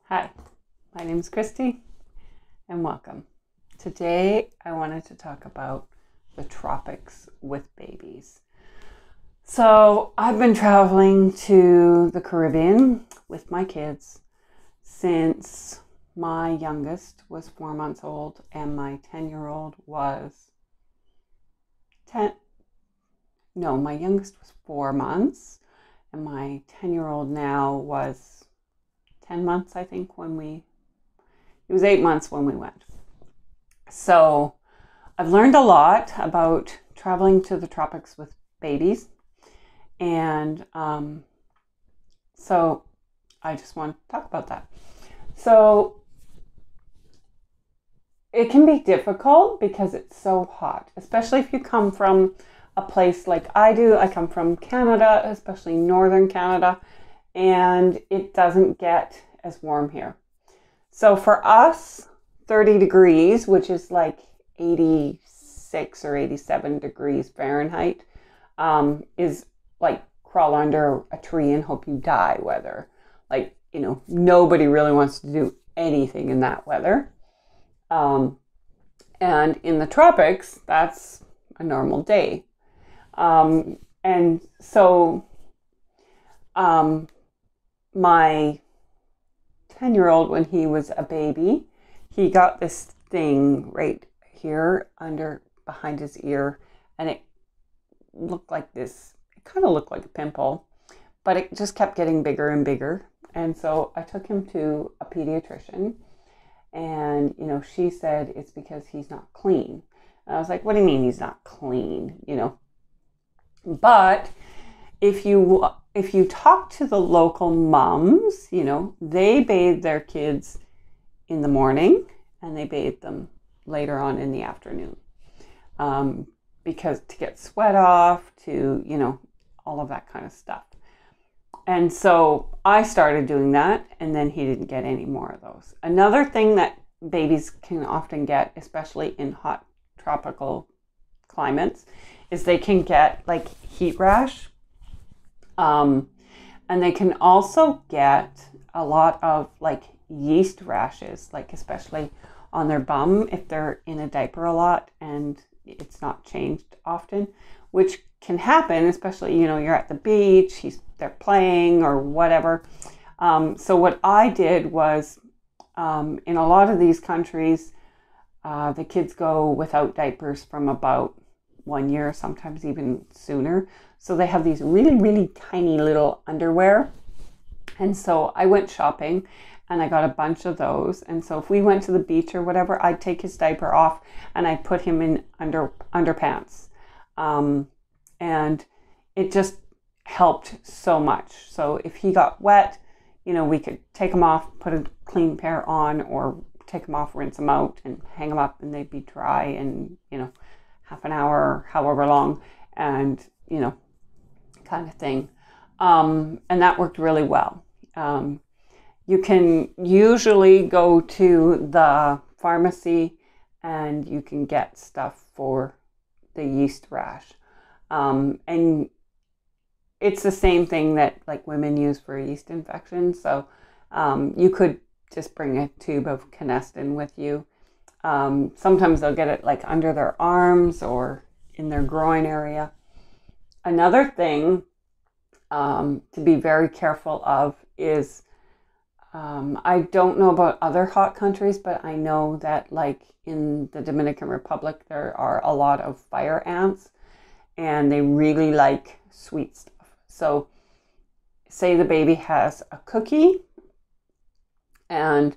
Hi, my name is Christy and welcome. Today I wanted to talk about the tropics with babies. So I've been traveling to the Caribbean with my kids since my youngest was 4 months old and my 10-year-old was my youngest was 4 months and my 10-year-old now was 10 months, I think, it was 8 months when we went. So I've learned a lot about traveling to the tropics with babies. And so I just want to talk about that. So it can be difficult because it's so hot, especially if you come from a place like I do. I come from Canada, especially northern Canada, and it doesn't get as warm here. So for us, 30 degrees, which is like 86 or 87 degrees Fahrenheit, is like crawl under a tree and hope you die weather. Like, nobody really wants to do anything in that weather. And in the tropics, that's a normal day. And so my 10-year-old, when he was a baby, he got this thing right here behind his ear, and it looked like this. It kind of looked like a pimple, but it just kept getting bigger and bigger. And so I took him to a pediatrician, and she said it's because he's not clean. And I was like, what do you mean he's not clean? But if you talk to the local moms, they bathe their kids in the morning and they bathe them later on in the afternoon, because to get sweat off, to all of that kind of stuff. And so I started doing that, and then he didn't get any more of those. Another thing that babies can often get, especially in hot tropical climates, is they can get like heat rash. And they can also get a lot of like yeast rashes, like especially on their bum if they're in a diaper a lot and it's not changed often, which can happen, especially, you're at the beach, they're playing or whatever. So what I did was, in a lot of these countries, the kids go without diapers from about 1 year, sometimes even sooner. So they have these really, really tiny little underwear. And so I went shopping and I got a bunch of those. And so if we went to the beach or whatever, I'd take his diaper off and I'd put him in underpants. And it just helped so much. So if he got wet, we could take him off, put a clean pair on, or take him off, rinse them out and hang them up, and they'd be dry in, half an hour or however long, and, kind of thing. And that worked really well. You can usually go to the pharmacy and you can get stuff for the yeast rash. And it's the same thing that like women use for a yeast infection. So you could just bring a tube of Canestin with you. Sometimes they'll get it like under their arms or in their groin area. Another thing to be very careful of is, I don't know about other hot countries, but I know that like in the Dominican Republic, there are a lot of fire ants and they really like sweet stuff. So say the baby has a cookie and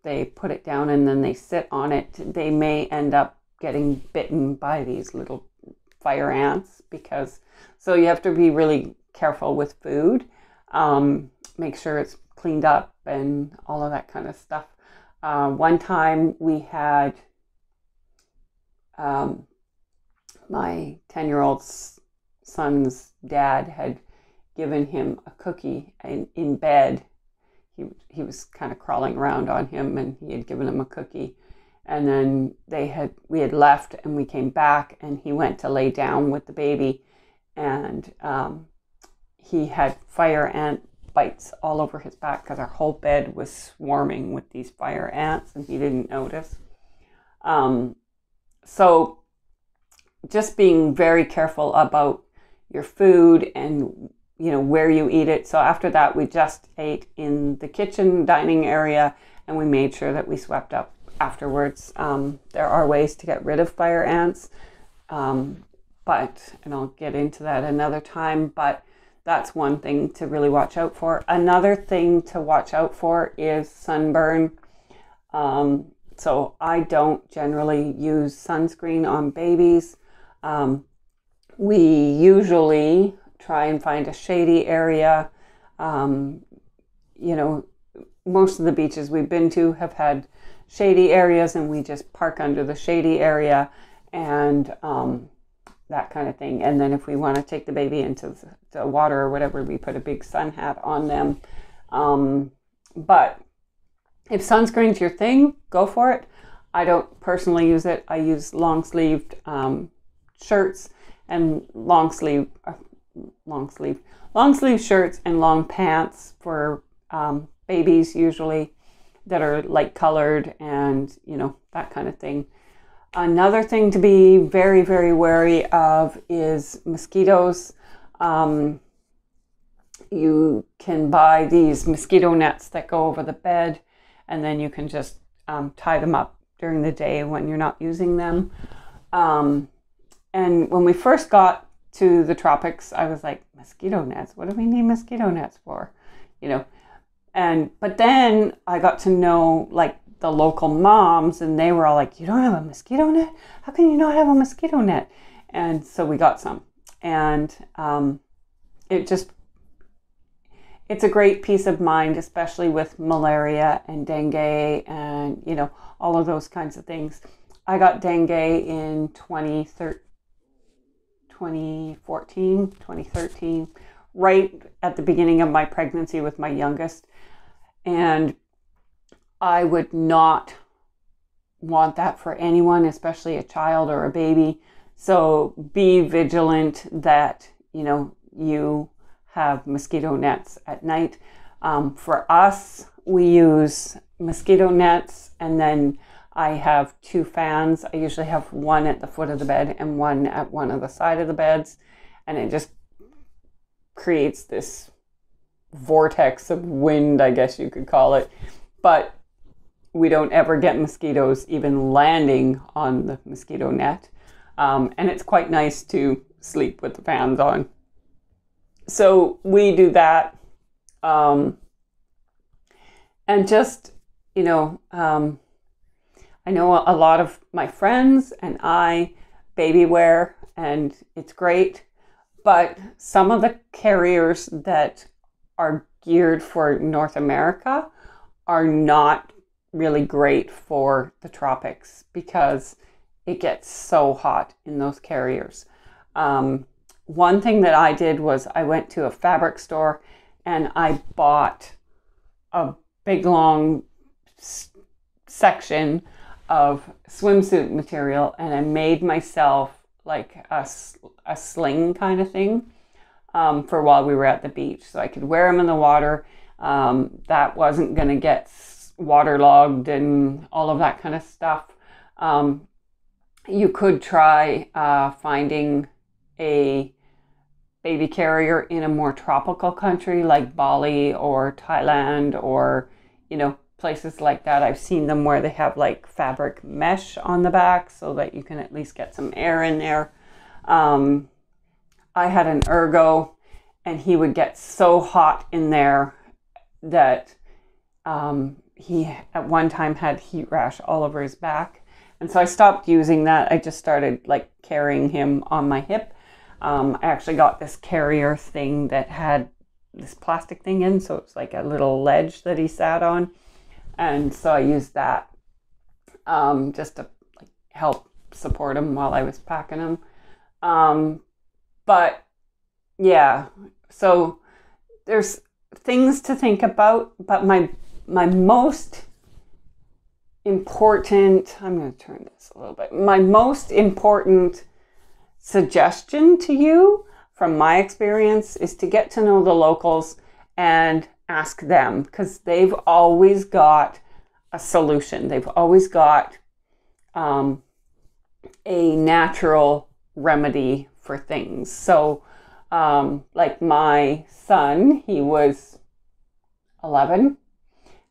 they put it down and then they sit on it, they may end up getting bitten by these little fire ants, so you have to be really careful with food. Make sure it's cleaned up and all of that kind of stuff. One time we had my 10-year-old son's dad had given him a cookie in bed. He was kind of crawling around on him, and he had given him a cookie. And then we had left and we came back and he went to lay down with the baby, and he had fire ant bites all over his back because our whole bed was swarming with these fire ants and he didn't notice. So just being very careful about your food and, you know, where you eat it. So after that, we just ate in the kitchen dining area and we made sure that we swept up afterwards. There are ways to get rid of fire ants, and I'll get into that another time, but that's one thing to really watch out for. Another thing to watch out for is sunburn. So I don't generally use sunscreen on babies. We usually try and find a shady area. You know, most of the beaches we've been to have had shady areas and we just park under the shady area and that kind of thing. And then if we want to take the baby into the water or whatever, we put a big sun hat on them. But if sunscreen's your thing, go for it. I don't personally use it. I use long-sleeved shirts and long sleeve shirts and long pants for babies usually that are light colored and, you know, that kind of thing. Another thing to be very, very wary of is mosquitoes. You can buy these mosquito nets that go over the bed and then you can just tie them up during the day when you're not using them. And when we first got to the tropics, I was like, mosquito nets? What do we need mosquito nets for? You know, but then I got to know like the local moms and they were all like, you don't have a mosquito net? How can you not have a mosquito net? And so we got some. And it's a great peace of mind, especially with malaria and dengue and, you know, all of those kinds of things. I got dengue in 2013, right at the beginning of my pregnancy with my youngest. And I would not want that for anyone, especially a child or a baby. So be vigilant that, you know, you have mosquito nets at night. For us, we use mosquito nets and then I have 2 fans. I usually have one at the foot of the bed and one at one of the side of the beds. And it just creates this vortex of wind, I guess you could call it. But we don't ever get mosquitoes even landing on the mosquito net. And it's quite nice to sleep with the fans on. So we do that. And just, you know, I know a lot of my friends and I baby wear and it's great, but some of the carriers that are geared for North America are not really great for the tropics because it gets so hot in those carriers. One thing that I did was I went to a fabric store and I bought a big long section of swimsuit material and I made myself like a sling kind of thing for while we were at the beach. So I could wear them in the water. That wasn't going to get waterlogged and all of that kind of stuff. You could try finding a baby carrier in a more tropical country like Bali or Thailand or, you know, places like that. I've seen them where they have like fabric mesh on the back so that you can at least get some air in there. I had an ergo and he would get so hot in there that he at one time had heat rash all over his back. And so I stopped using that. I just started like carrying him on my hip. I actually got this carrier thing that had this plastic thing in, so it's like a little ledge that he sat on. And so I used that just to like help support him while I was packing him. But yeah, so there's things to think about, but my most important, I'm going to turn this a little bit, my most important suggestion to you from my experience is to get to know the locals and ask them, because they've always got a solution. They've always got a natural remedy for things. So like my son, he was 11,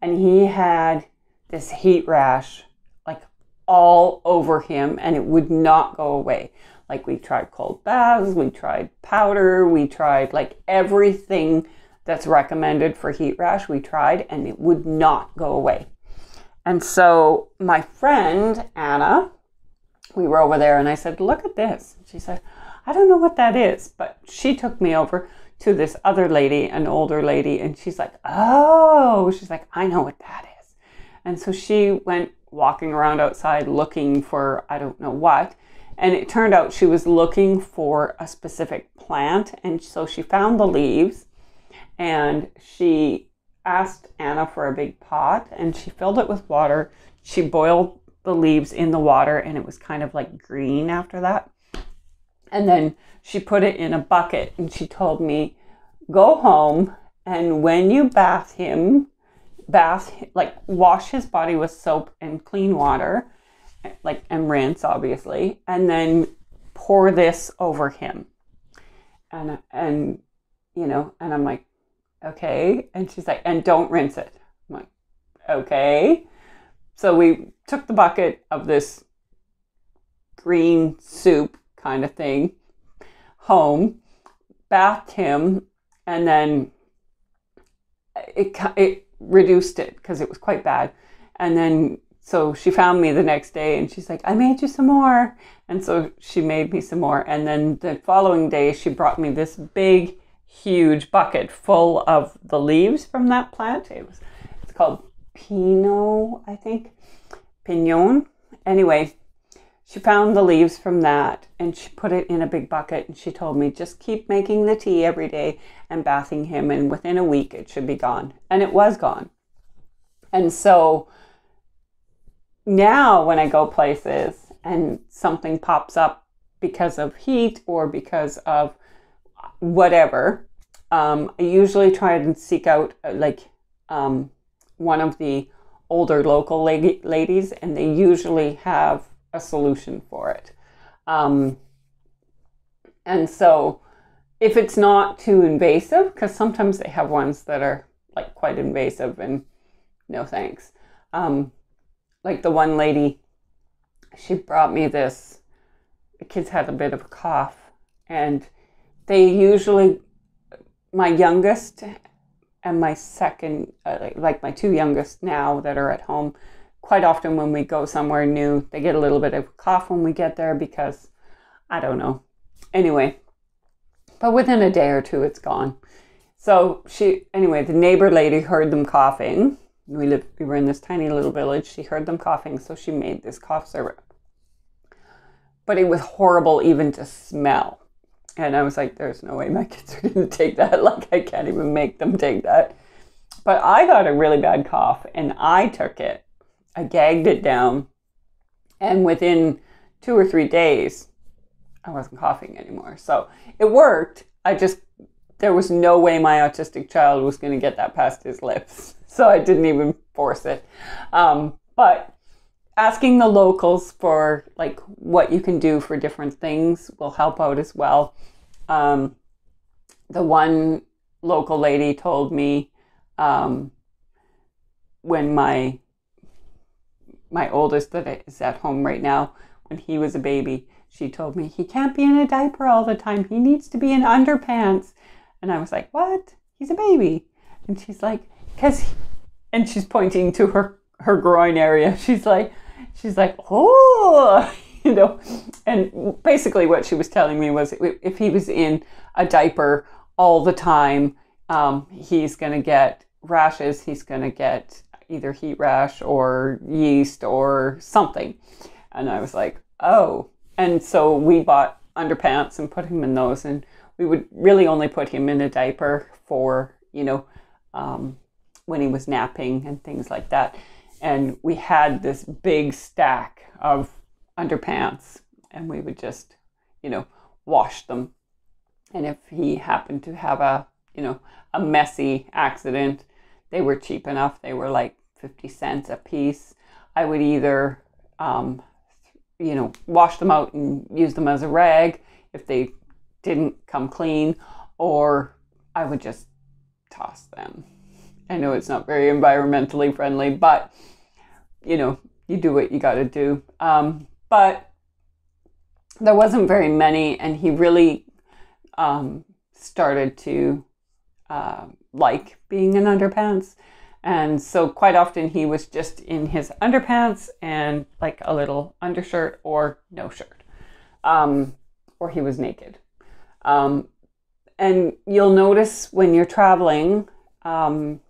and he had this heat rash like all over him, and it would not go away. Like, we tried cold baths, we tried powder, we tried like everything that's recommended for heat rash, we tried, and it would not go away. And so my friend Anna, we were over there, and I said, look at this. She said, I don't know what that is, but she took me over to this other lady, an older lady, and she's like, oh, she's like, I know what that is. And so she went walking around outside looking for, I don't know what, and it turned out she was looking for a specific plant, and so she found the leaves, and she asked Anna for a big pot, and she filled it with water. She boiled the leaves in the water, and it was kind of like green after that. And then she put it in a bucket, and she told me, go home, and when you like wash his body with soap and clean water, like, and rinse obviously, and then pour this over him. And you know, and I'm like, okay. And she's like, and don't rinse it. I'm like, okay. So we took the bucket of this green soup kind of thing home, bathed him, and then it reduced it because it was quite bad. And then so she found me the next day, and she's like, I made you some more. And so she made me some more. And then the following day, she brought me this big, huge bucket full of the leaves from that plant. It's called Pinot, I think. Pignon. Anyway, she found the leaves from that, and she put it in a big bucket, and she told me, just keep making the tea every day and bathing him, and within a week it should be gone. And it was gone. And so now when I go places and something pops up because of heat or because of whatever, I usually try and seek out one of the older local ladies, and they usually have a solution for it. And so if it's not too invasive, because sometimes they have ones that are like quite invasive and no thanks. Like the one lady, she brought me this, the kids had a bit of a cough, and they usually, my youngest and my second, like my two youngest now that are at home, quite often when we go somewhere new, they get a little bit of a cough when we get there because, I don't know. Anyway, but within a day or two, it's gone. So anyway, the neighbor lady heard them coughing. We were in this tiny little village. She heard them coughing, so she made this cough syrup. But it was horrible even to smell. And I was like, there's no way my kids are going to take that. Like, I can't even make them take that. But I got a really bad cough, and I took it. I gagged it down. And within 2 or 3 days, I wasn't coughing anymore. So it worked. There was no way my autistic child was going to get that past his lips. So I didn't even force it. But asking the locals for like what you can do for different things will help out as well. The one local lady told me when my oldest that is at home right now, when he was a baby, she told me he can't be in a diaper all the time. He needs to be in underpants. And I was like, what? He's a baby. And she's like, and she's pointing to her groin area. She's like, oh, you know. And basically what she was telling me was if he was in a diaper all the time, he's going to get rashes. He's going to get either heat rash or yeast or something. And I was like, oh. And so we bought underpants and put him in those, and we would really only put him in a diaper for, when he was napping and things like that. And we had this big stack of underpants, and we would just, wash them. And if he happened to have a you know, a messy accident, they were cheap enough. They were like 50 cents a piece. I would either, you know, wash them out and use them as a rag if they didn't come clean, or I would just toss them. I know it's not very environmentally friendly, but, you know, you do what you got to do. But there wasn't very many, and he really started to like being in underpants. And so quite often he was just in his underpants and like a little undershirt or no shirt, or he was naked. And you'll notice when you're traveling,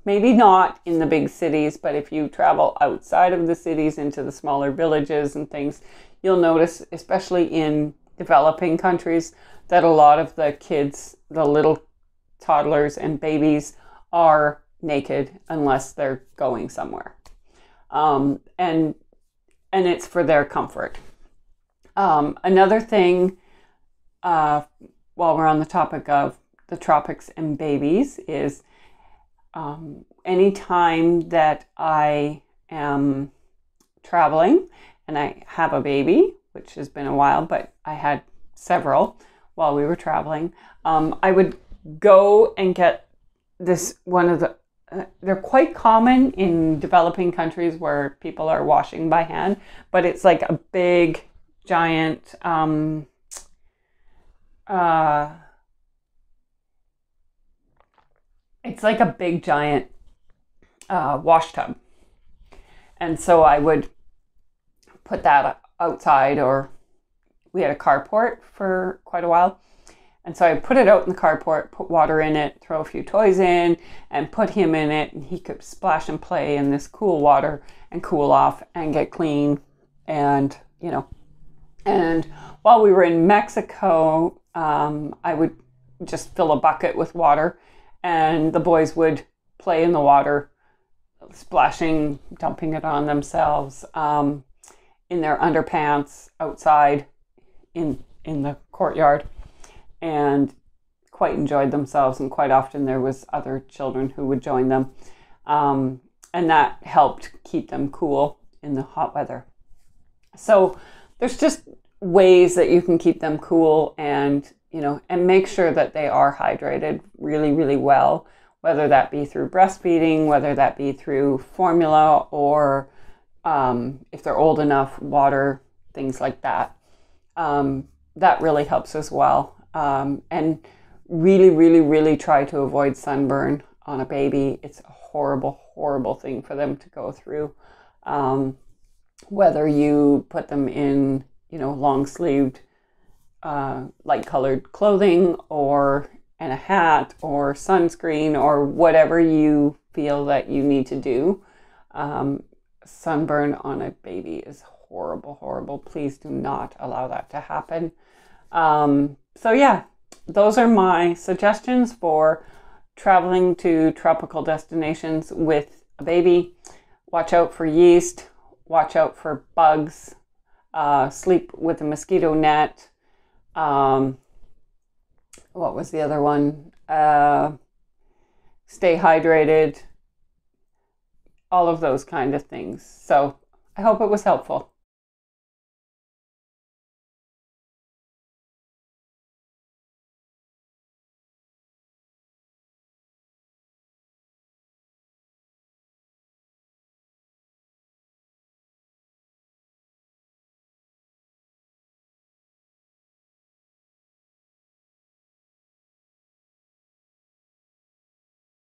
maybe not in the big cities, but if you travel outside of the cities into the smaller villages and things, you'll notice, especially in developing countries, that a lot of the kids, the little toddlers and babies, are naked unless they're going somewhere. And it's for their comfort. Another thing, while we're on the topic of the tropics and babies, is anytime that I am traveling and I have a baby, which has been a while, but I had several while we were traveling, I would go and get this one of the, they're quite common in developing countries where people are washing by hand, but it's like a big, giant, it's like a big, giant wash tub. And so I would put that outside, or we had a carport for quite a while. And so I put it out in the carport, put water in it, throw a few toys in, and put him in it. And he could splash and play in this cool water and cool off and get clean. And, you know, and while we were in Mexico, I would just fill a bucket with water, and the boys would play in the water, splashing, dumping it on themselves, in their underpants outside in the courtyard, and quite enjoyed themselves. And quite often there was other children who would join them, and that helped keep them cool in the hot weather. So there's just ways that you can keep them cool, and you know, and make sure that they are hydrated really, really well, whether that be through breastfeeding, whether that be through formula, or if they're old enough, water, things like that. That really helps as well. And really, really, really try to avoid sunburn on a baby. It's a horrible, horrible thing for them to go through. Whether you put them in, you know, long-sleeved, light-colored clothing, or and a hat, or sunscreen, or whatever you feel that you need to do. Sunburn on a baby is horrible, horrible. Please do not allow that to happen. So yeah, those are my suggestions for traveling to tropical destinations with a baby. Watch out for yeast, watch out for bugs, sleep with a mosquito net. What was the other one? Stay hydrated, all of those kind of things. So I hope it was helpful.